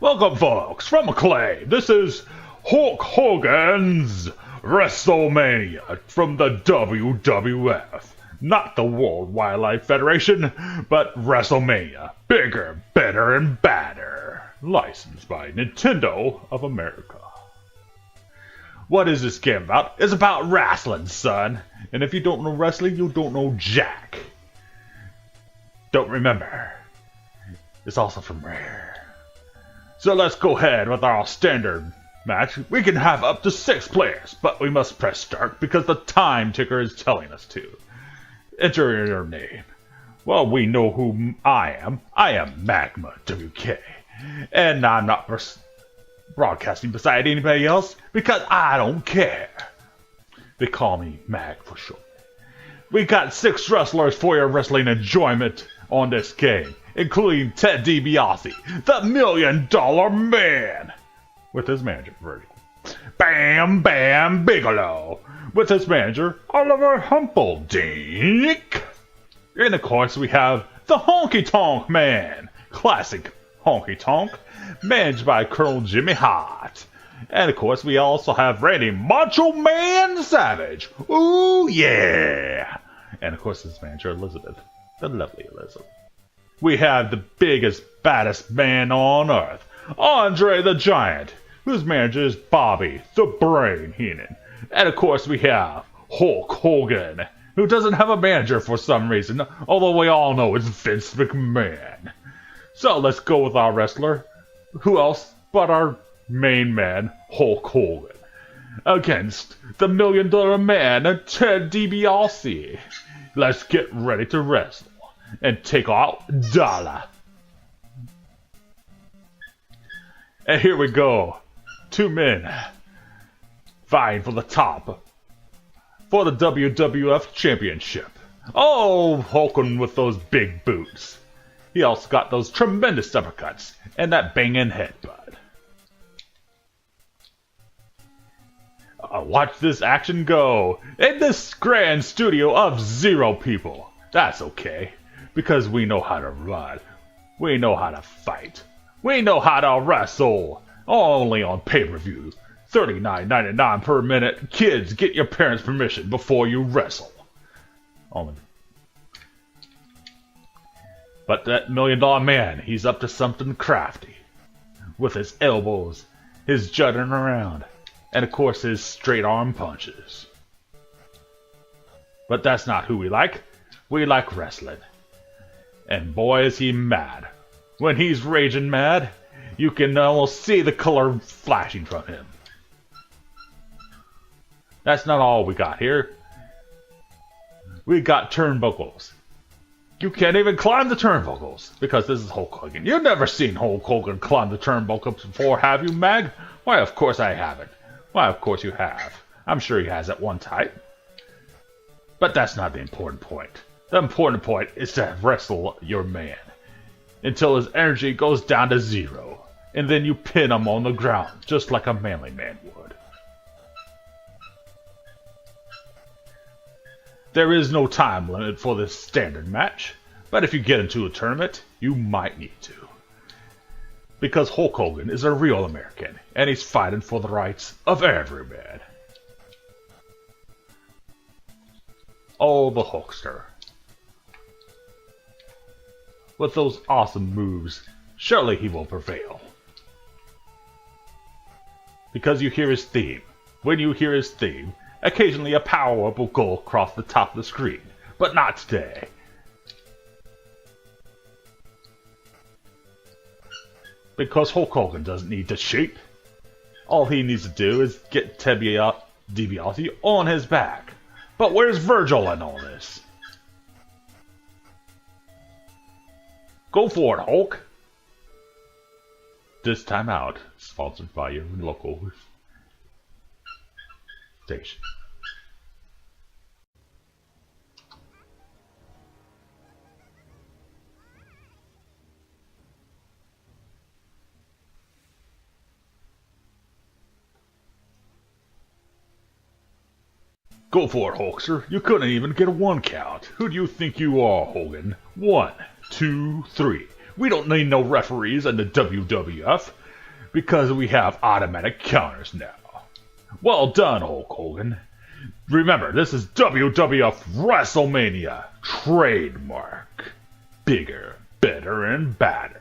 Welcome, folks, from McLean. This is Hulk Hogan's WrestleMania from the WWF. Not the World Wildlife Federation, but WrestleMania. Bigger, better, and badder. Licensed by Nintendo of America. What is this game about? It's about wrestling, son. And if you don't know wrestling, you don't know jack. Don't remember. It's also from Rare. So let's go ahead with our standard match. We can have up to 6 players, but we must press start because the time ticker is telling us to. Enter your name. Well, we know who I am. I am Magma WK. And I'm not broadcasting beside anybody else because I don't care. They call me Mag for short. We got 6 wrestlers for your wrestling enjoyment on this game, including Ted DiBiase, the $1 Million Man, with his manager, Virgil. Bam Bam Bigelow, with his manager, Oliver Humperdinck. And of course, we have the Honky Tonk Man, classic Honky Tonk, managed by Colonel Jimmy Hart. And of course, we also have Randy Macho Man Savage. Ooh, yeah. And of course, his manager, Elizabeth, the lovely Elizabeth. We have the biggest, baddest man on earth, Andre the Giant, whose manager is Bobby the Brain Heenan. And of course, we have Hulk Hogan, who doesn't have a manager for some reason, although we all know it's Vince McMahon. So let's go with our wrestler. Who else but our main man, Hulk Hogan, against the $1 Million Man, Ted DiBiase. Let's get ready to wrestle and take out Dollar. And here we go. 2 men vying for the top for the WWF Championship. Oh, Hogan with those big boots. He also got those tremendous uppercuts and that banging headbutt. Watch this action go in this grand studio of 0 people. That's okay, because we know how to run. We know how to fight. We know how to wrestle. Only on pay-per-view. $39.99 per minute. Kids, get your parents' permission before you wrestle. Only. But that $1 Million Man, he's up to something crafty. With his elbows, his jutting around, and of course his straight arm punches. But that's not who we like. We like wrestling. And boy is he mad. When he's raging mad, you can almost see the color flashing from him. That's not all we got here. We got turnbuckles. You can't even climb the turnbuckles because this is Hulk Hogan. You've never seen Hulk Hogan climb the turnbuckles before, have you, Mag? Why, of course I haven't. Why, of course you have. I'm sure he has at one time. But that's not the important point. The important point is to wrestle your man until his energy goes down to 0. And then you pin him on the ground, just like a manly man would. There is no time limit for this standard match, but if you get into a tournament, you might need to. Because Hulk Hogan is a real American, and he's fighting for the rights of every man. Oh, the Hulkster. With those awesome moves, surely he will prevail. Because you hear his theme. When you hear his theme, occasionally a power-up will go across the top of the screen, but not today. Because Hulk Hogan doesn't need to cheat. All he needs to do is get Ted DiBiase on his back. But where's Virgil in all this? Go for it, Hulk! This time out, sponsored by your local station. Go for it, Hulkster. You couldn't even get a 1 count. Who do you think you are, Hogan? 1, 2, 3. We don't need no referees in the WWF. because we have automatic counters now. Well done, Hulk Hogan. Remember, this is WWF WrestleMania trademark. Bigger, better, and badder.